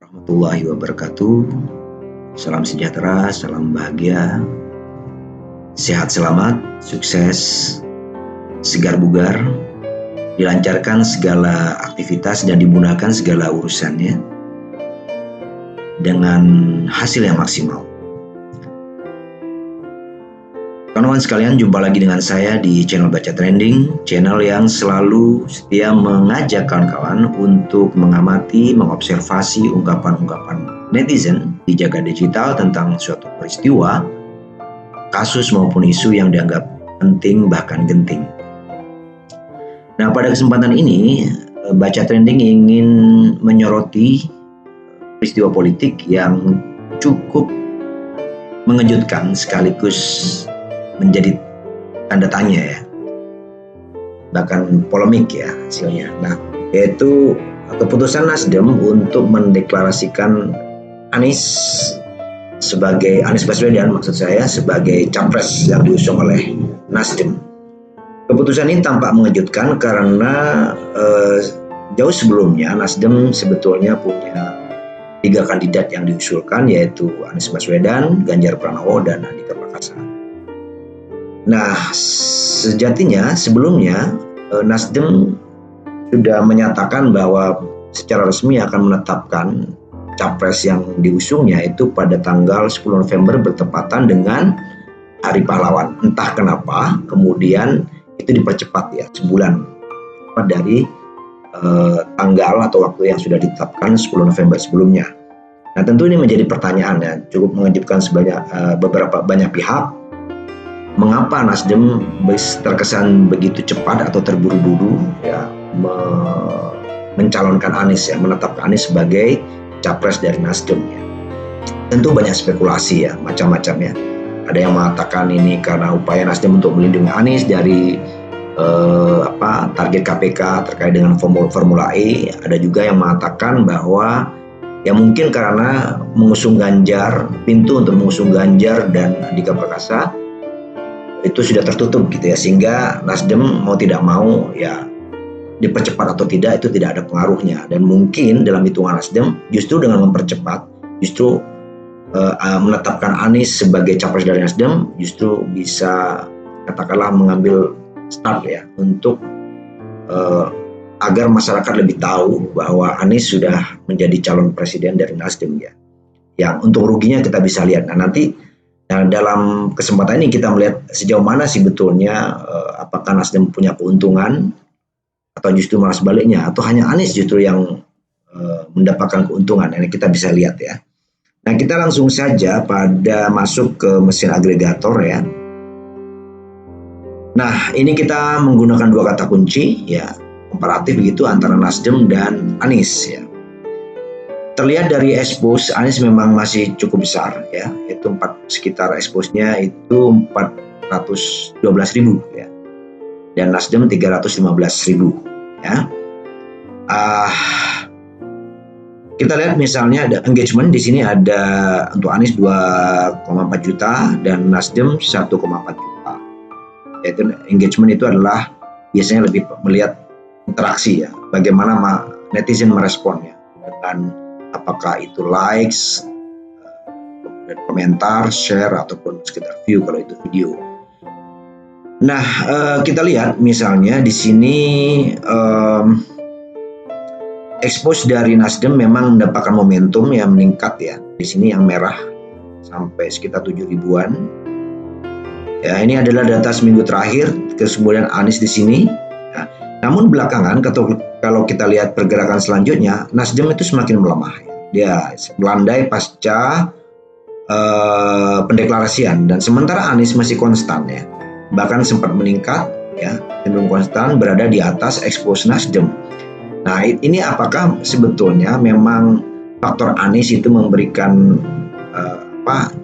Warahmatullahi wabarakatuh. Salam sejahtera, salam bahagia, sehat selamat, sukses, segar bugar, dilancarkan segala aktivitas dan dimudahkan segala urusannya dengan hasil yang maksimal. Kawan-kawan sekalian, jumpa lagi dengan saya di channel Baca Trending, channel yang selalu setia mengajak kawan-kawan untuk mengamati, mengobservasi ungkapan-ungkapan netizen di jagat digital tentang suatu peristiwa, kasus maupun isu yang dianggap penting bahkan genting. Nah, pada kesempatan ini, Baca Trending ingin menyoroti peristiwa politik yang cukup mengejutkan sekaligus menjadi tanda tanya ya, bahkan polemik ya hasilnya. Nah, yaitu keputusan Nasdem untuk mendeklarasikan Anies Baswedan maksud saya sebagai capres yang diusung oleh Nasdem. Keputusan ini tampak mengejutkan karena jauh sebelumnya Nasdem sebetulnya punya 3 kandidat yang diusulkan, yaitu Anies Baswedan, Ganjar Pranowo, dan Andika Perkasa. Nah, sejatinya sebelumnya Nasdem sudah menyatakan bahwa secara resmi akan menetapkan capres yang diusungnya itu pada tanggal 10 November bertepatan dengan Hari Pahlawan. Entah kenapa kemudian itu dipercepat ya, sebulan dari tanggal atau waktu yang sudah ditetapkan 10 November sebelumnya. Nah, tentu ini menjadi pertanyaan ya, cukup mengejutkan banyak pihak. Mengapa Nasdem terkesan begitu cepat atau terburu-buru ya mencalonkan Anies ya, menetapkan Anies sebagai capres dari Nasdem ya. Tentu banyak spekulasi ya, macam-macam ya. Ada yang mengatakan ini karena upaya Nasdem untuk melindungi Anies dari target KPK terkait dengan Formula E. Ada juga yang mengatakan bahwa ya mungkin karena pintu untuk mengusung Ganjar dan Andika Perkasa itu sudah tertutup gitu ya, sehingga Nasdem mau tidak mau ya dipercepat atau tidak itu tidak ada pengaruhnya. Dan mungkin dalam hitungan Nasdem justru dengan mempercepat, justru menetapkan Anies sebagai capres dari Nasdem justru bisa katakanlah mengambil start ya untuk agar masyarakat lebih tahu bahwa Anies sudah menjadi calon presiden dari Nasdem ya. Yang untuk ruginya kita bisa lihat. Nah, nanti dalam kesempatan ini kita melihat sejauh mana sih betulnya apakah Nasdem punya keuntungan atau justru malah sebaliknya, atau hanya Anies justru yang mendapatkan keuntungan. Ini kita bisa lihat ya. Nah, kita langsung saja masuk ke mesin agregator ya. Nah, ini kita menggunakan 2 kata kunci ya, komparatif begitu antara Nasdem dan Anies ya. Terlihat dari expose Anies memang masih cukup besar ya, yaitu sekitar expose-nya itu 412.000 ya, dan Nasdem 315.000 ya. Kita lihat misalnya ada engagement di sini, ada untuk Anies 2,4 juta dan Nasdem 1,4 juta. Yaitu engagement itu adalah biasanya lebih melihat interaksi ya, bagaimana netizen meresponnya dengan apakah itu likes, kemudian komentar, share, ataupun sekedar view kalau itu video. Nah, kita lihat misalnya di sini expose dari Nasdem memang mendapatkan momentum yang meningkat ya. Di sini yang merah sampai sekitar 7 ribuan. Ya, ini adalah data seminggu terakhir, kemudian Anies di sini. Nah, namun belakangan kalau kita lihat pergerakan selanjutnya, Nasdem itu semakin melemah. Dia melandai pasca pendeklarasian, dan sementara Anies masih konstan ya, bahkan sempat meningkat ya, cenderung konstan berada di atas expose Nasdem. Nah, ini apakah sebetulnya memang faktor Anies itu memberikan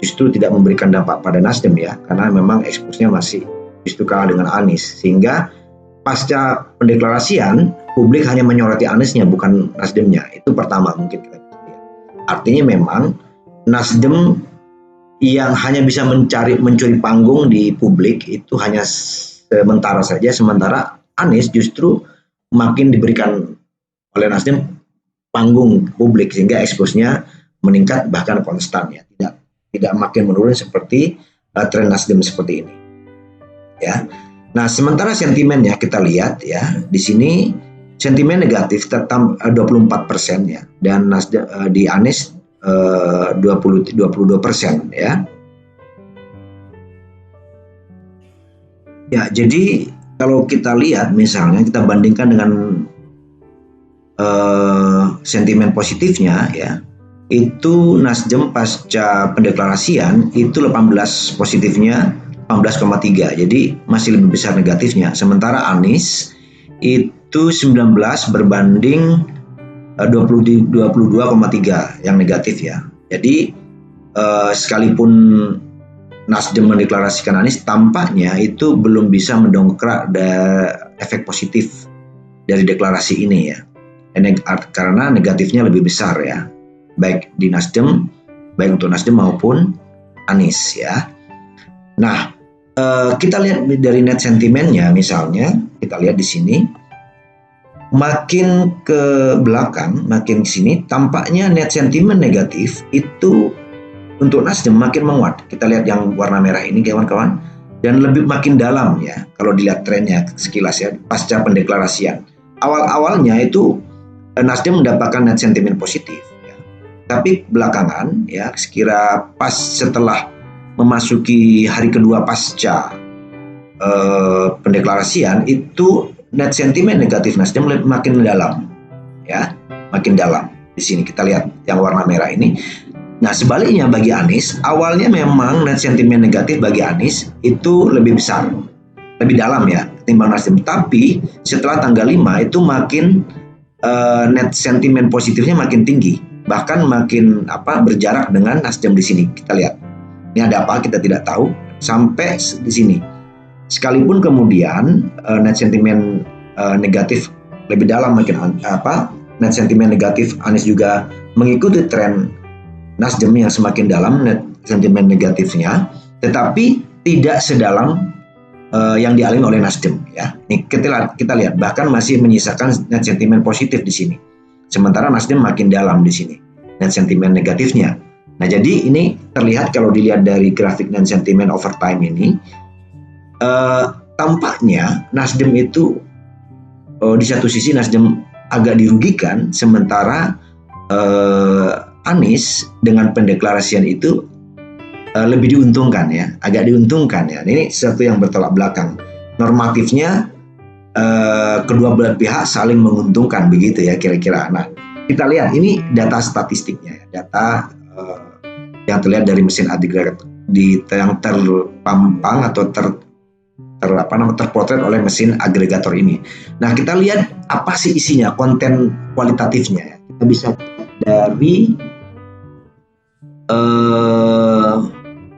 justru tidak memberikan dampak pada Nasdem ya, karena memang expose-nya masih justru kalah dengan Anies, sehingga pasca pendeklarasian publik hanya menyoroti Aniesnya bukan Nasdemnya. Itu pertama mungkin kita bisa lihat. Artinya memang Nasdem yang hanya bisa mencuri panggung di publik itu hanya sementara saja, sementara Anies justru makin diberikan oleh Nasdem panggung publik sehingga expose-nya meningkat bahkan konstan ya, tidak makin menurun seperti tren Nasdem seperti ini ya. Nah, sementara sentimennya kita lihat ya, di sini sentimen negatif tetap 24% ya, dan Nasdem di Anies 22% ya. Ya, jadi kalau kita lihat misalnya kita bandingkan dengan sentimen positifnya ya, itu Nasdem pasca pendeklarasian itu 18 positifnya 18,3, jadi masih lebih besar negatifnya. Sementara Anies itu 19 berbanding 22,3 yang negatif ya. Jadi sekalipun Nasdem mendeklarasikan Anies, tampaknya itu belum bisa mendongkrak efek positif dari deklarasi ini ya. Karena negatifnya lebih besar ya, baik untuk Nasdem maupun Anies ya. Nah, kita lihat dari net sentimennya, misalnya kita lihat di sini, makin ke belakang, makin ke sini, tampaknya net sentimen negatif itu untuk Nasdem makin menguat. Kita lihat yang warna merah ini kawan-kawan, dan lebih makin dalam ya kalau dilihat trennya sekilas ya pasca pendeklarasian. Awal-awalnya itu Nasdem mendapatkan net sentimen positif ya. Tapi belakangan ya, sekira pas setelah memasuki hari kedua pasca pendeklarasian, itu net sentimen negatif Nasdem makin dalam ya, makin dalam. Di sini kita lihat yang warna merah ini. Nah, sebaliknya bagi Anies, awalnya memang net sentimen negatif bagi Anies itu lebih besar, lebih dalam ya ketimbang Nasdem. Tapi setelah tanggal 5 itu makin net sentimen positifnya makin tinggi, bahkan makin berjarak dengan Nasdem di sini. Kita lihat. Ini ada apa kita tidak tahu sampai di sini. Sekalipun kemudian net sentimen negatif lebih dalam makin net sentimen negatif Anies juga mengikuti tren Nasdem yang semakin dalam net sentimen negatifnya, tetapi tidak sedalam yang dialami oleh Nasdem ya. Ini kita lihat bahkan masih menyisakan net sentimen positif di sini. Sementara Nasdem makin dalam di sini net sentimen negatifnya. Nah, jadi ini terlihat kalau dilihat dari grafik net sentimen over time ini, tampaknya Nasdem itu di satu sisi Nasdem agak dirugikan, sementara Anies dengan pendeklarasian itu lebih diuntungkan ya, agak diuntungkan ya. Ini sesuatu yang bertolak belakang. Normatifnya kedua belah pihak saling menguntungkan begitu ya kira-kira. Nah, kita lihat ini data statistiknya, data yang terlihat dari mesin agregator yang terpampang atau terpotret oleh mesin agregator ini. Nah, kita lihat apa sih isinya, konten kualitatifnya. Kita bisa dari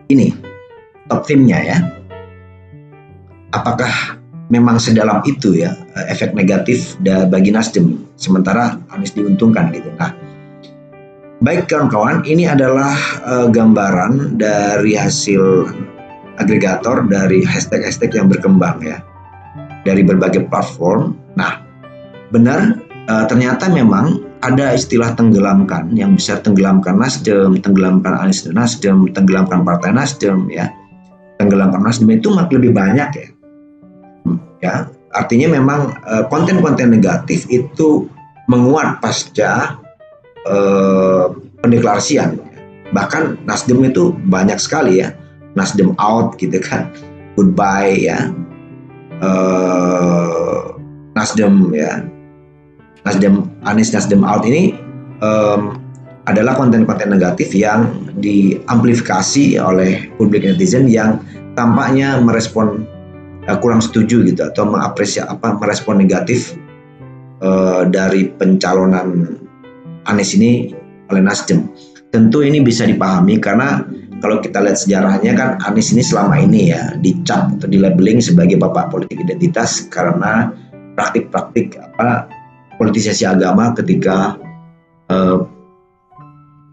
ini top theme-nya ya. Apakah memang sedalam itu ya efek negatif bagi Nasdem, sementara Anies diuntungkan gitu. Nah, baik kawan-kawan, ini adalah gambaran dari hasil agregator dari hashtag-hashtag yang berkembang ya dari berbagai platform. Nah, benar ternyata memang ada istilah tenggelamkan yang bisa tenggelamkan Nasdem, tenggelamkan Anies Nasdem, tenggelamkan Partai Nasdem ya. Tenggelamkan Nasdem itu lebih banyak ya. Ya, artinya memang konten-konten negatif itu menguat pasca pendeklarasian. Bahkan Nasdem itu banyak sekali ya. Nasdem out gitu kan. Goodbye ya. Nasdem ya. Nasdem Anies Nasdem out ini adalah konten-konten negatif yang diamplifikasi oleh publik netizen yang tampaknya merespon kurang setuju gitu atau merespon negatif dari pencalonan Anies ini oleh Nasdem. Tentu ini bisa dipahami karena kalau kita lihat sejarahnya kan Anies ini selama ini ya dicap atau dilabeling sebagai bapak politik identitas karena praktik-praktik politisasi agama ketika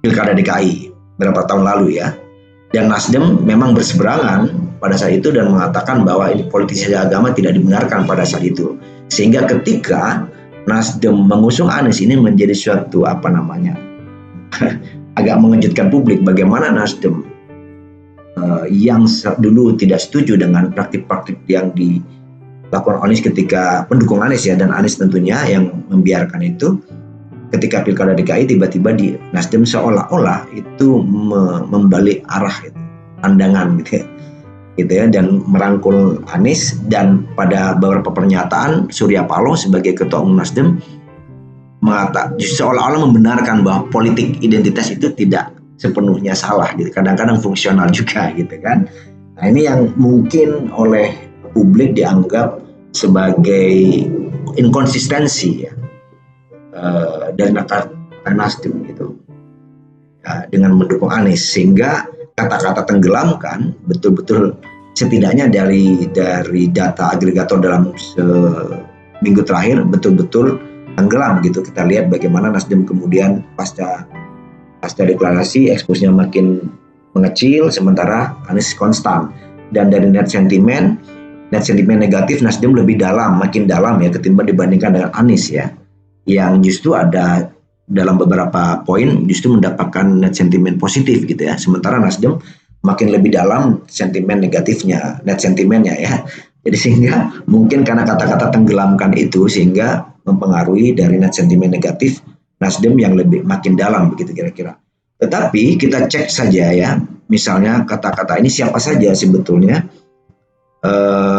Pilkada DKI beberapa tahun lalu ya. Dan Nasdem memang berseberangan pada saat itu dan mengatakan bahwa ini politisasi agama tidak dibenarkan pada saat itu. Sehingga ketika Nasdem mengusung Anies ini menjadi suatu agak mengejutkan publik. Bagaimana Nasdem yang dulu tidak setuju dengan praktik-praktik yang dilakukan Anies ketika pendukung Anies ya, dan Anies tentunya yang membiarkan itu, ketika Pilkada DKI tiba-tiba di Nasdem seolah-olah itu membalik arah pandangan gitu ya, dan merangkul Anies. Dan pada beberapa pernyataan Surya Paloh sebagai ketua umum Nasdem seolah-olah membenarkan bahwa politik identitas itu tidak sepenuhnya salah gitu, kadang-kadang fungsional juga gitu kan. Nah, ini yang mungkin oleh publik dianggap sebagai inkonsistensi ya, dari Nasdem gitu ya, dengan mendukung Anies, sehingga kata-kata tenggelamkan betul-betul, setidaknya dari data agregator dalam seminggu terakhir betul-betul tenggelam gitu. Kita lihat bagaimana Nasdem kemudian pasca deklarasi eksposnya makin mengecil, sementara Anies konstan. Dan dari net sentimen negatif Nasdem lebih makin dalam ya ketimbang dibandingkan dengan Anies ya, yang justru ada dalam beberapa poin justru mendapatkan net sentimen positif gitu ya, sementara Nasdem makin lebih dalam sentimen negatifnya, net sentimennya ya. Jadi sehingga mungkin karena kata-kata tenggelamkan itu sehingga mempengaruhi dari net sentimen negatif Nasdem yang makin dalam begitu kira-kira. Tetapi kita cek saja ya, misalnya kata-kata ini siapa saja sebetulnya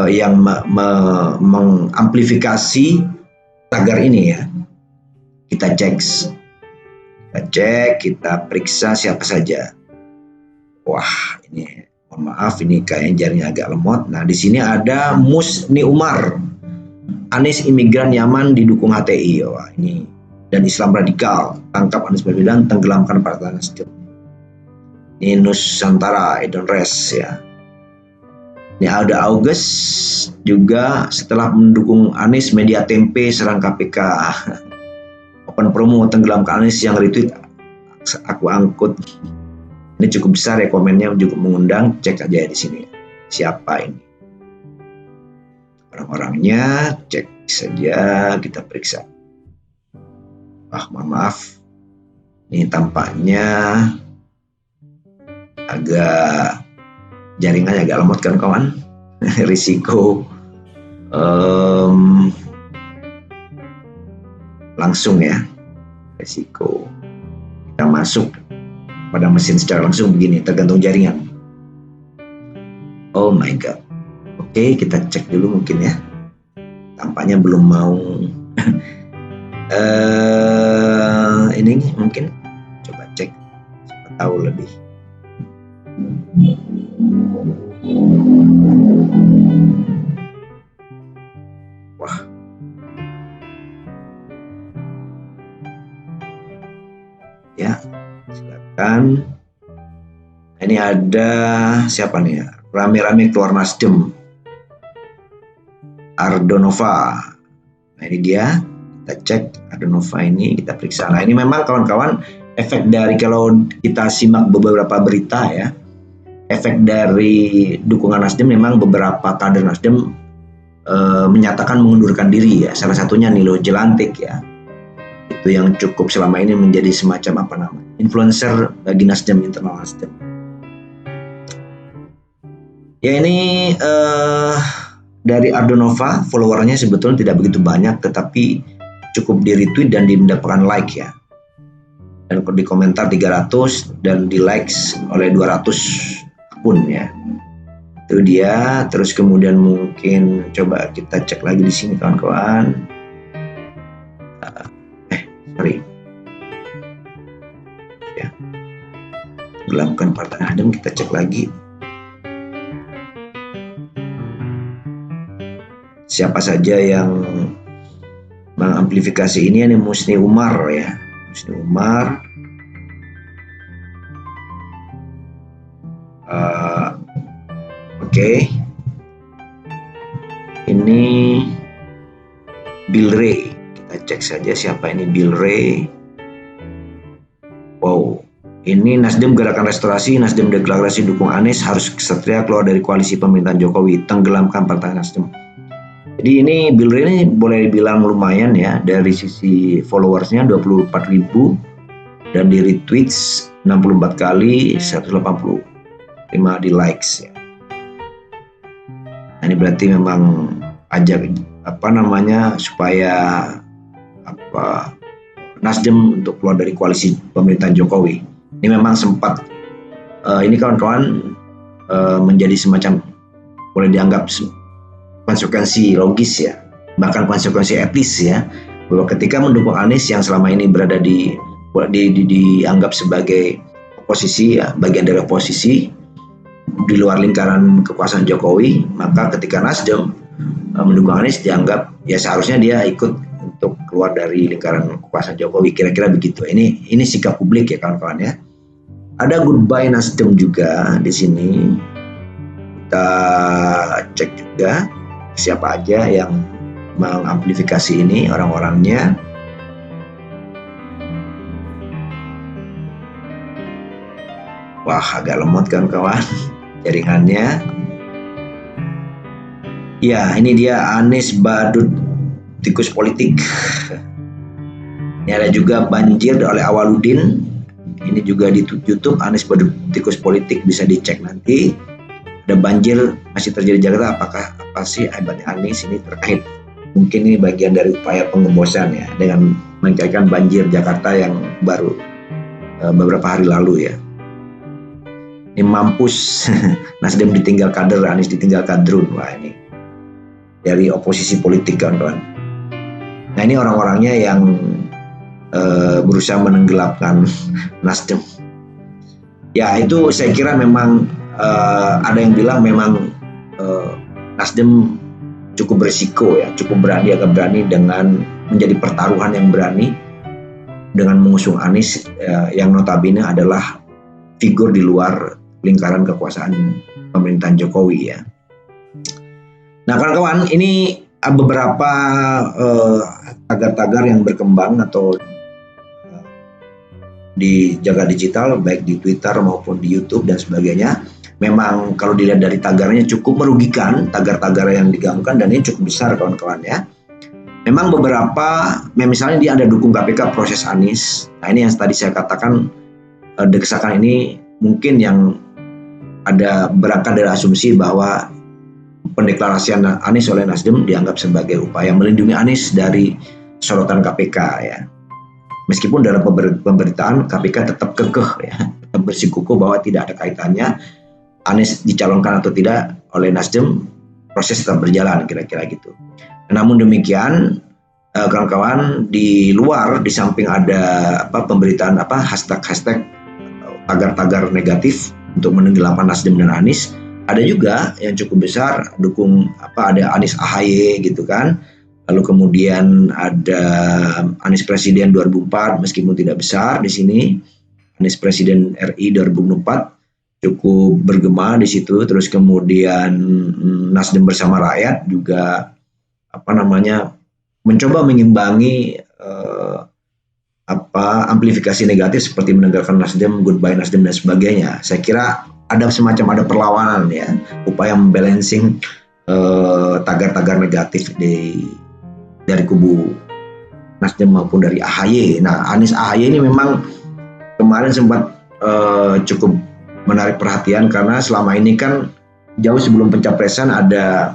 yang mengamplifikasi tagar ini ya. Kita cek, kita periksa siapa saja. Wah, ini mohon maaf, ini kayaknya jaringnya agak lemot. Nah, di sini ada Musni Umar, Anies imigran Yaman didukung HTI. Wah, ini dan Islam radikal, tangkap Anies Baswedan, tenggelamkan Partai Nasdem. Ini Nusantara, Edonres ya. Ini ada August juga setelah mendukung Anies, media tempe serang KPK. Open promo tenggelamkan Anies, yang retweet aku angkut. Ini cukup besar ya komennya, cukup mengundang. Cek aja di sini siapa ini orang-orangnya, cek saja, kita periksa. Mohon maaf, ini tampaknya agak jaringannya agak lemot kan kawan. Risiko langsung ya, risiko kita masuk pada mesin secara langsung begini, tergantung jaringan. Oh my god. Oke, kita cek dulu mungkin ya, tampaknya belum mau. Ini mungkin coba cek, siapa tahu lebih. Wah, ya silakan. Ini ada siapa nih ya, rame-rame keluar Nasdem, Ardonova. Nah ini dia, kita cek Ardonova ini, kita periksa. Nah ini memang kawan-kawan efek dari, kalau kita simak beberapa berita ya, efek dari dukungan Nasdem, memang beberapa kader Nasdem menyatakan mengundurkan diri ya. Salah satunya Nilo Jelantik ya, itu yang cukup selama ini menjadi semacam influencer bagi Nasdem, internal Nasdem. Ya ini dari Ardonova, followernya sebetulnya tidak begitu banyak, tetapi cukup di retweet dan mendapatkan like ya. Dan di komentar 300 dan di likes oleh 200 akun ya. Itu dia. Terus kemudian mungkin coba kita cek lagi di sini kawan-kawan. Ya. Tenggelamkan Partai Nasdem, kita cek lagi. Siapa saja yang mengamplifikasi ini Musni Umar ya. Musni Umar. Oke. Ini Bill Ray. Kita cek saja siapa ini Bill Ray. Wow. Ini Nasdem Gerakan Restorasi, Nasdem deklarasi dukung Anies, harus kesatria keluar dari koalisi pemerintahan Jokowi, tenggelamkan Partai Nasdem. Jadi ini Bill Ray ini boleh dibilang lumayan ya, dari sisi followersnya 24.000 dan di retweets 64 kali, 185 di likes ya. Nah, ini berarti memang ajak supaya Nasdem untuk keluar dari koalisi pemerintahan Jokowi. Ini memang sempat ini kawan-kawan menjadi semacam, boleh dianggap konsekuensi logis ya, bahkan konsekuensi etis ya, bahwa ketika mendukung Anies yang selama ini berada dianggap sebagai oposisi ya, bagian dari oposisi di luar lingkaran kekuasaan Jokowi, maka ketika Nasdem mendukung Anies dianggap ya seharusnya dia ikut untuk keluar dari lingkaran kekuasaan Jokowi, kira-kira begitu. Ini sikap publik ya kawan-kawan ya. Ada goodbye Nasdem juga di sini. Kita cek juga siapa aja yang mengamplifikasi ini, orang-orangnya. Wah, agak lemot kan kawan jaringannya. Ya, ini dia Anies badut tikus politik. Ini ada juga banjir oleh Awaludin. Ini juga di YouTube Anies badut tikus politik, bisa dicek nanti. Ada banjir masih terjadi di Jakarta, apa sih hebatnya Anies ini terkait? Mungkin ini bagian dari upaya penggembosan ya, dengan mencairkan banjir Jakarta yang baru beberapa hari lalu ya. Ini mampus Nasdem ditinggal kader, Anies ditinggal kadrun. Wah, ini dari oposisi politik kawan-kawan. Nah, ini orang-orangnya yang berusaha menenggelamkan Nasdem. Ya, itu saya kira memang ada yang bilang memang Nasdem cukup berisiko ya, cukup berani, agak berani dengan menjadi pertaruhan yang berani dengan mengusung Anies yang notabene adalah figur di luar lingkaran kekuasaan pemerintahan Jokowi ya. Nah kawan-kawan, ini beberapa tagar-tagar yang berkembang atau di jagat digital, baik di Twitter maupun di YouTube dan sebagainya. Memang kalau dilihat dari tagarnya cukup merugikan, tagar-tagar yang digaungkan, dan ini cukup besar kawan-kawan ya. Memang beberapa, misalnya dia ada dukung KPK proses Anies. Nah ini yang tadi saya katakan, desakan ini mungkin yang ada berangkat dari asumsi bahwa pendeklarasian Anies oleh Nasdem dianggap sebagai upaya melindungi Anies dari sorotan KPK ya. Meskipun dalam pemberitaan KPK tetap kekeh ya, tetap bersikukuh bahwa tidak ada kaitannya Anies dicalonkan atau tidak oleh Nasdem, proses tetap berjalan kira-kira gitu. Namun demikian kawan-kawan, di luar, di samping ada pemberitaan hashtag tagar-tagar negatif untuk menenggelamkan Nasdem dan Anies, ada juga yang cukup besar dukung ada Anies AHY gitu kan. Lalu kemudian ada Anies Presiden 2004, meskipun tidak besar di sini. Anies Presiden RI 2004 cukup bergema di situ. Terus kemudian Nasdem bersama rakyat juga mencoba mengimbangi amplifikasi negatif seperti meninggalkan Nasdem, goodbye Nasdem dan sebagainya. Saya kira ada perlawanan ya, upaya membalancing tagar-tagar negatif dari kubu Nasdem maupun dari AHY. Nah, Anies AHY ini memang kemarin sempat cukup menarik perhatian karena selama ini kan jauh sebelum pencapresan ada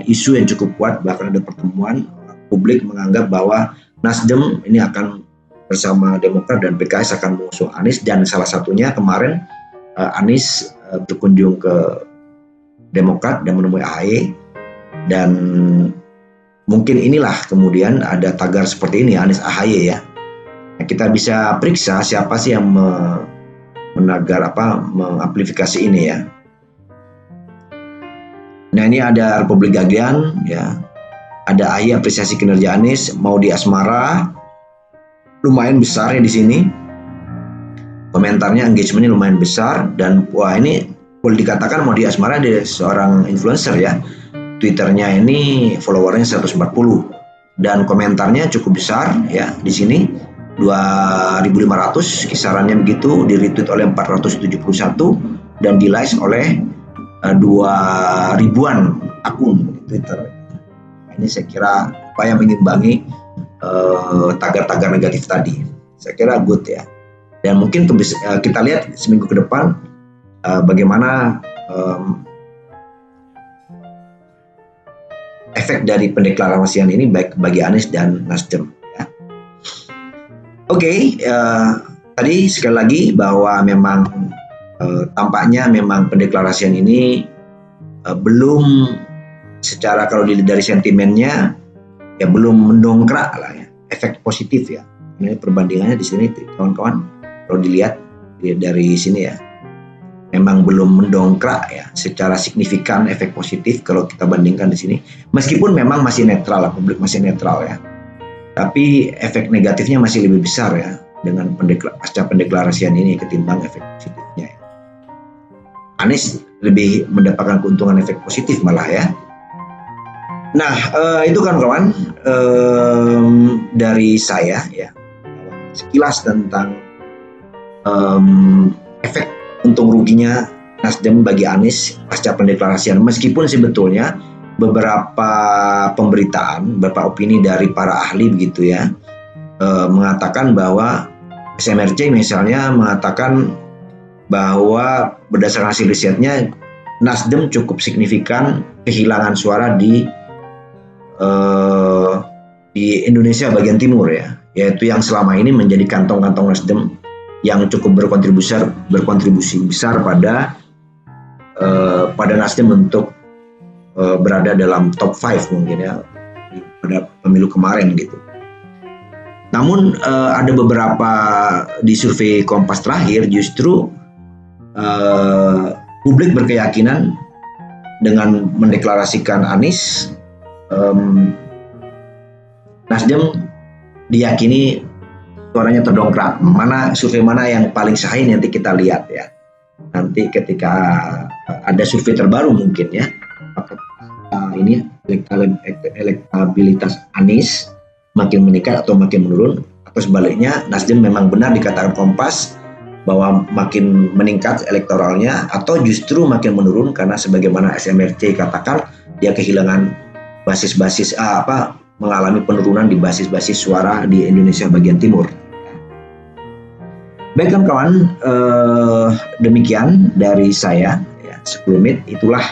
isu yang cukup kuat, bahkan ada pertemuan publik menganggap bahwa Nasdem ini akan bersama Demokrat dan PKS akan mengusung Anies, dan salah satunya kemarin Anies berkunjung ke Demokrat dan menemui AHY, dan mungkin inilah kemudian ada tagar seperti ini Anies AHY ya. Nah, kita bisa periksa siapa sih yang mengamplifikasi ini ya. Nah ini ada Republik Gagian ya, ada AHY apresiasi kinerja Anies, mau di asmara, lumayan besar ya di sini. Komentarnya, engagementnya lumayan besar, dan wah ini boleh dikatakan mau di asmara dia seorang influencer ya. Twitternya ini followernya 140 dan komentarnya cukup besar ya di sini 2.500 kisarannya begitu, di retweet oleh 471 dan di like oleh 2.000-an akun di Twitter. Ini saya kira upaya mengimbangi tagar-tagar negatif tadi. Saya kira good ya. Dan mungkin kita lihat seminggu ke depan bagaimana efek dari pendeklarasian ini baik bagi Anies dan Nasdem. Ya. Oke, tadi sekali lagi bahwa memang tampaknya memang pendeklarasian ini belum secara kalau dilihat dari sentimennya ya belum mendongkrak lah ya efek positif ya. Ini perbandingannya di sini kawan-kawan kalau dilihat dari sini ya memang belum mendongkrak ya secara signifikan efek positif kalau kita bandingkan di sini. Meskipun memang masih netral lah, publik masih netral ya. Tapi efek negatifnya masih lebih besar ya dengan pasca pendeklarasian ini ketimbang efek positifnya. Ya. Anies lebih mendapatkan keuntungan efek positif malah ya. Nah itu kan kawan dari saya ya sekilas tentang efek untung ruginya Nasdem bagi Anies pasca pendeklarasian. Meskipun sebetulnya beberapa pemberitaan, beberapa opini dari para ahli begitu ya mengatakan bahwa SMRC misalnya mengatakan bahwa berdasarkan hasil risetnya Nasdem cukup signifikan kehilangan suara di Indonesia bagian timur ya, yaitu yang selama ini menjadi kantong-kantong Nasdem yang cukup berkontribusi besar pada Nasdem untuk berada dalam top 5 mungkin ya pada pemilu kemarin gitu. Namun ada beberapa di survei Kompas terakhir justru publik berkeyakinan dengan mendeklarasikan Anies, Nasdem diyakini suaranya terdongkrak. Survei mana yang paling sahih nanti kita lihat ya. Nanti ketika ada survei terbaru mungkin ya, ini elektabilitas Anies makin meningkat atau makin menurun, atau sebaliknya Nasdem memang benar dikatakan Kompas bahwa makin meningkat elektoralnya atau justru makin menurun karena sebagaimana SMRC katakan dia kehilangan basis-basis mengalami penurunan di basis-basis suara di Indonesia bagian timur. Baik kan kawan, demikian dari saya ya, 10 menit itulah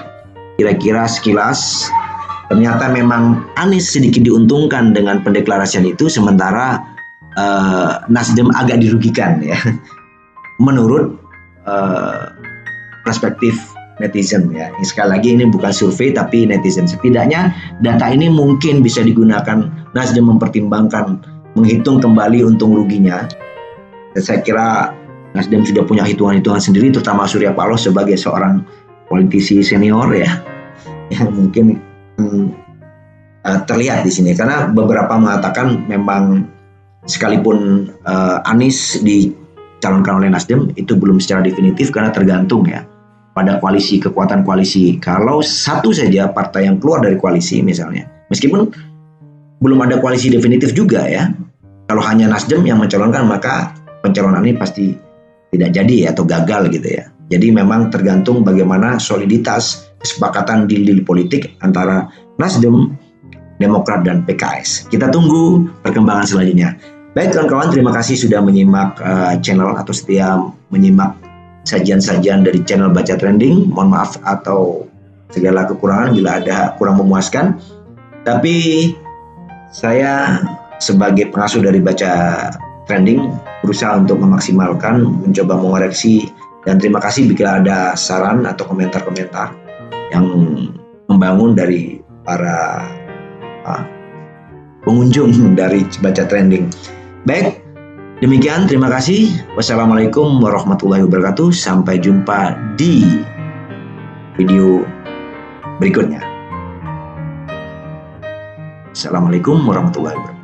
kira-kira sekilas. Ternyata memang Anies sedikit diuntungkan dengan pendeklarasian itu, sementara Nasdem agak dirugikan ya. Menurut perspektif netizen ya. Sekali lagi ini bukan survei tapi netizen. Setidaknya data ini mungkin bisa digunakan Nasdem mempertimbangkan, menghitung kembali untung ruginya. Dan saya kira Nasdem sudah punya hitungan-hitungan sendiri, terutama Surya Paloh sebagai seorang politisi senior ya, yang mungkin terlihat di sini. Karena beberapa mengatakan memang sekalipun Anies dicalonkan oleh Nasdem itu belum secara definitif karena tergantung ya pada koalisi, kekuatan koalisi. Kalau satu saja partai yang keluar dari koalisi misalnya, meskipun belum ada koalisi definitif juga ya, kalau hanya Nasdem yang mencalonkan maka pencalonan ini pasti tidak jadi atau gagal gitu ya. Jadi memang tergantung bagaimana soliditas kesepakatan deal politik antara Nasdem, Demokrat dan PKS. Kita tunggu perkembangan selanjutnya. Baik kawan-kawan, terima kasih sudah menyimak channel atau setia menyimak sajian-sajian dari channel Baca Trending. Mohon maaf atau segala kekurangan bila ada kurang memuaskan. Tapi saya sebagai pengasuh dari Baca Trending berusaha untuk memaksimalkan, mencoba mengoreksi, dan terima kasih bila ada saran atau komentar-komentar yang membangun dari para pengunjung dari Baca Trending. Baik, demikian terima kasih. Wassalamualaikum warahmatullahi wabarakatuh. Sampai jumpa di video berikutnya. Assalamualaikum warahmatullahi wabarakatuh.